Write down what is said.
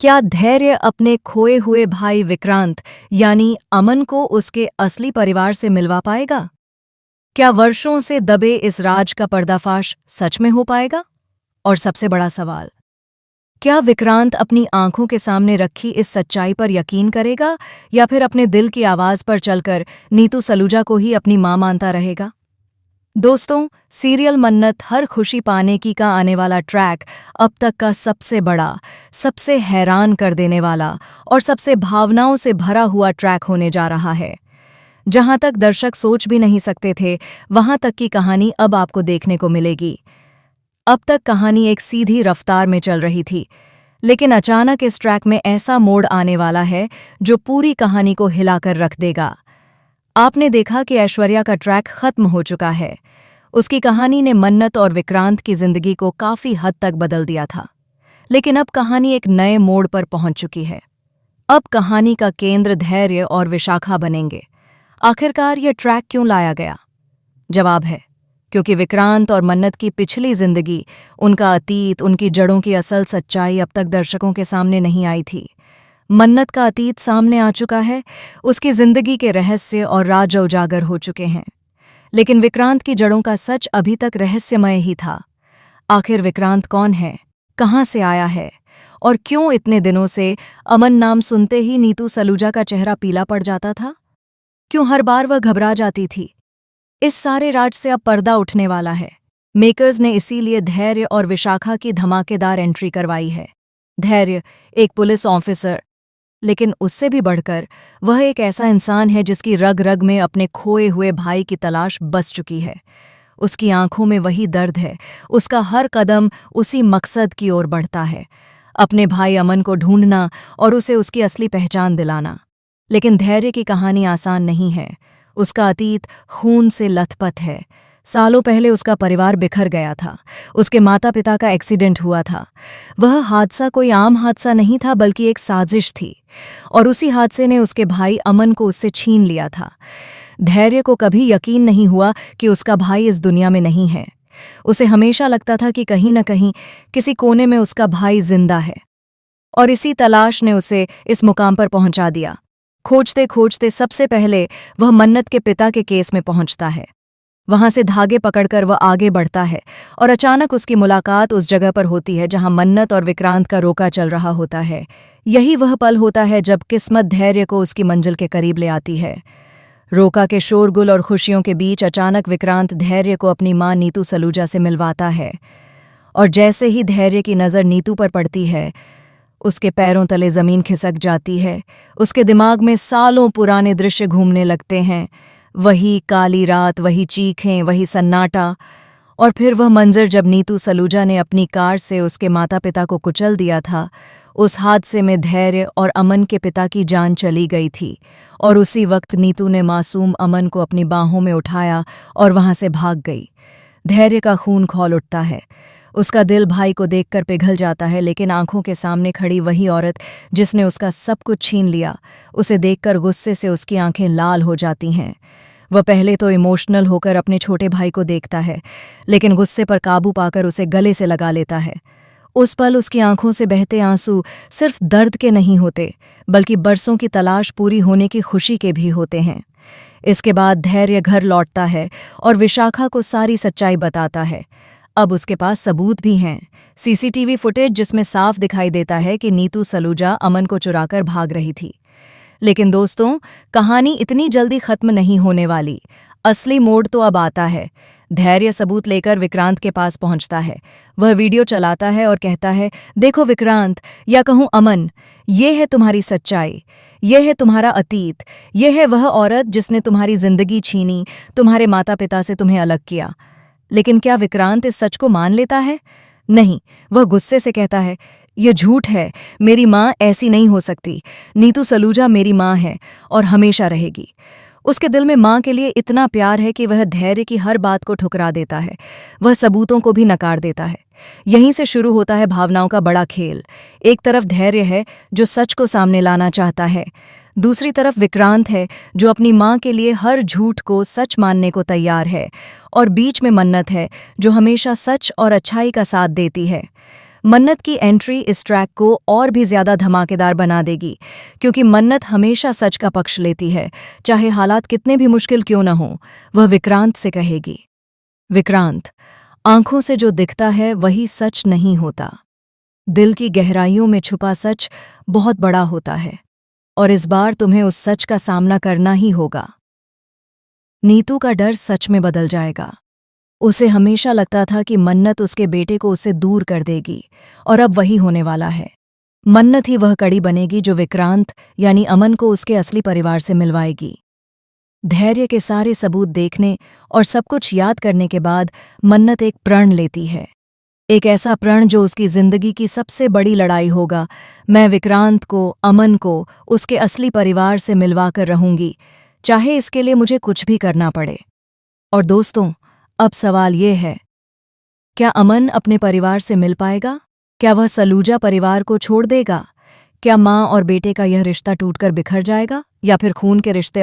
क्या धैर्य अपने खोए हुए भाई विक्रांत यानी अमन को उसके असली परिवार से मिलवा पाएगा? क्या वर्षों से दबे इस राज का पर्दाफाश सच में हो पाएगा? और सबसे बड़ा सवाल, क्या विक्रांत अपनी आंखों के सामने रखी इस सच्चाई पर यकीन करेगा या फिर अपने दिल की आवाज पर चलकर नीतू सलूजा को ही अपनी मां मानता रहेगा? दोस्तों, सीरियल मन्नत हर खुशी पाने की का आने वाला ट्रैक अब तक का सबसे बड़ा, सबसे हैरान कर देने वाला और सबसे भावनाओं से भरा हुआ ट्रैक होने जा रहा है। जहां तक दर्शक सोच भी नहीं सकते थे, वहां तक की कहानी अब आपको देखने को मिलेगी। अब तक कहानी एक सीधी रफ्तार में चल रही थी, लेकिन अचानक इस ट्रैक में ऐसा मोड़ आने वाला है जो पूरी कहानी को हिलाकर रख देगा। आपने देखा कि ऐश्वर्या का ट्रैक खत्म हो चुका है। उसकी कहानी ने मन्नत और विक्रांत की जिंदगी को काफी हद तक बदल दिया था, लेकिन अब कहानी एक नए मोड़ पर पहुंच चुकी है। अब कहानी का केंद्र धैर्य और विशाखा बनेंगे। आखिरकार यह ट्रैक क्यों लाया गया? जवाब है, क्योंकि विक्रांत और मन्नत की पिछली जिंदगी, उनका अतीत, उनकी जड़ों की असल सच्चाई अब तक दर्शकों के सामने नहीं आई थी। मन्नत का अतीत सामने आ चुका है, उसकी जिंदगी के रहस्य और राज उजागर हो चुके हैं, लेकिन विक्रांत की जड़ों का सच अभी तक रहस्यमय ही था। आखिर विक्रांत कौन है, कहाँ से आया है और क्यों इतने दिनों से अमन नाम सुनते ही नीतू सलूजा का चेहरा पीला पड़ जाता था? क्यों हर बार वह घबरा जाती थी? इस सारे राज से अब पर्दा उठने वाला है। मेकर्स ने इसीलिए धैर्य और विशाखा की धमाकेदार एंट्री करवाई है। धैर्य एक पुलिस ऑफिसर, लेकिन उससे भी बढ़कर वह एक ऐसा इंसान है जिसकी रग रग में अपने खोए हुए भाई की तलाश बस चुकी है। उसकी आंखों में वही दर्द है, उसका हर कदम उसी मकसद की ओर बढ़ता है, अपने भाई अमन को ढूंढना और उसे उसकी असली पहचान दिलाना। लेकिन धैर्य की कहानी आसान नहीं है। उसका अतीत खून से लथपथ है। सालों पहले उसका परिवार बिखर गया था। उसके माता पिता का एक्सीडेंट हुआ था। वह हादसा कोई आम हादसा नहीं था, बल्कि एक साजिश थी, और उसी हादसे ने उसके भाई अमन को उससे छीन लिया था। धैर्य को कभी यकीन नहीं हुआ कि उसका भाई इस दुनिया में नहीं है। उसे हमेशा लगता था कि कहीं न कहीं किसी कोने में उसका भाई जिंदा है, और इसी तलाश ने उसे इस मुकाम पर पहुंचा दिया। खोजते खोजते सबसे पहले वह मन्नत के पिता के केस में पहुंचता है। वहां से धागे पकड़कर वह आगे बढ़ता है, और अचानक उसकी मुलाकात उस जगह पर होती है जहां मन्नत और विक्रांत का रोका चल रहा होता है। यही वह पल होता है जब किस्मत धैर्य को उसकी मंजिल के करीब ले आती है। रोका के शोरगुल और खुशियों के बीच अचानक विक्रांत धैर्य को अपनी मां नीतू सलूजा से मिलवाता है, और जैसे ही धैर्य की नज़र नीतू पर पड़ती है, उसके पैरों तले जमीन खिसक जाती है। उसके दिमाग में सालों पुराने दृश्य घूमने लगते हैं। वही काली रात, वही चीखें, वही सन्नाटा, और फिर वह मंजर जब नीतू सलूजा ने अपनी कार से उसके माता पिता को कुचल दिया था। उस हादसे में धैर्य और अमन के पिता की जान चली गई थी, और उसी वक्त नीतू ने मासूम अमन को अपनी बाहों में उठाया और वहां से भाग गई। धैर्य का खून खौल उठता है। उसका दिल भाई को देखकर पिघल जाता है, लेकिन आंखों के सामने खड़ी वही औरत जिसने उसका सब कुछ छीन लिया, उसे देखकर गुस्से से उसकी आंखें लाल हो जाती हैं। वह पहले तो इमोशनल होकर अपने छोटे भाई को देखता है, लेकिन गुस्से पर काबू पाकर उसे गले से लगा लेता है। उस पल उसकी आंखों से बहते आंसू सिर्फ दर्द के नहीं होते, बल्कि बरसों की तलाश पूरी होने की खुशी के भी होते हैं। इसके बाद धैर्य घर लौटता है और विशाखा को सारी सच्चाई बताता है। अब उसके पास सबूत भी हैं, सीसीटीवी फुटेज जिसमें साफ दिखाई देता है कि नीतू सलूजा अमन को चुराकर भाग रही थी। लेकिन दोस्तों, कहानी इतनी जल्दी खत्म नहीं होने वाली। असली मोड़ तो अब आता है। धैर्य सबूत लेकर विक्रांत के पास पहुंचता है। वह वीडियो चलाता है और कहता है, देखो विक्रांत, या कहूं अमन, ये है तुम्हारी सच्चाई, ये है तुम्हारा अतीत, ये है वह औरत जिसने तुम्हारी जिंदगी छीनी, तुम्हारे माता पिता से तुम्हें अलग किया। लेकिन क्या विक्रांत इस सच को मान लेता है? नहीं, वह गुस्से से कहता है, ये झूठ है, मेरी माँ ऐसी नहीं हो सकती। नीतू सलूजा मेरी माँ है और हमेशा रहेगी। उसके दिल में माँ के लिए इतना प्यार है कि वह धैर्य की हर बात को ठुकरा देता है। वह सबूतों को भी नकार देता है। यहीं से शुरू होता है भावनाओं का बड़ा खेल। एक तरफ धैर्य है जो सच को सामने लाना चाहता है, दूसरी तरफ विक्रांत है जो अपनी माँ के लिए हर झूठ को सच मानने को तैयार है, और बीच में मन्नत है जो हमेशा सच और अच्छाई का साथ देती है। मन्नत की एंट्री इस ट्रैक को और भी ज्यादा धमाकेदार बना देगी, क्योंकि मन्नत हमेशा सच का पक्ष लेती है, चाहे हालात कितने भी मुश्किल क्यों न हो। वह विक्रांत से कहेगी, विक्रांत, आंखों से जो दिखता है वही सच नहीं होता। दिल की गहराइयों में छुपा सच बहुत बड़ा होता है, और इस बार तुम्हें उस सच का सामना करना ही होगा। नीतू का डर सच में बदल जाएगा। उसे हमेशा लगता था कि मन्नत उसके बेटे को उससे दूर कर देगी, और अब वही होने वाला है। मन्नत ही वह कड़ी बनेगी जो विक्रांत यानी अमन को उसके असली परिवार से मिलवाएगी। धैर्य के सारे सबूत देखने और सब कुछ याद करने के बाद मन्नत एक प्रण लेती है, एक ऐसा प्रण जो उसकी जिंदगी की सबसे बड़ी लड़ाई होगा। मैं विक्रांत को, अमन को उसके असली परिवार से मिलवाकर रहूंगी, चाहे इसके लिए मुझे कुछ भी करना पड़े। और दोस्तों, अब सवाल ये है, क्या अमन अपने परिवार से मिल पाएगा? क्या वह सलूजा परिवार को छोड़ देगा? क्या माँ और बेटे का यह रिश्ता टूटकर बिखर जाएगा, या फिर खून के रिश्ते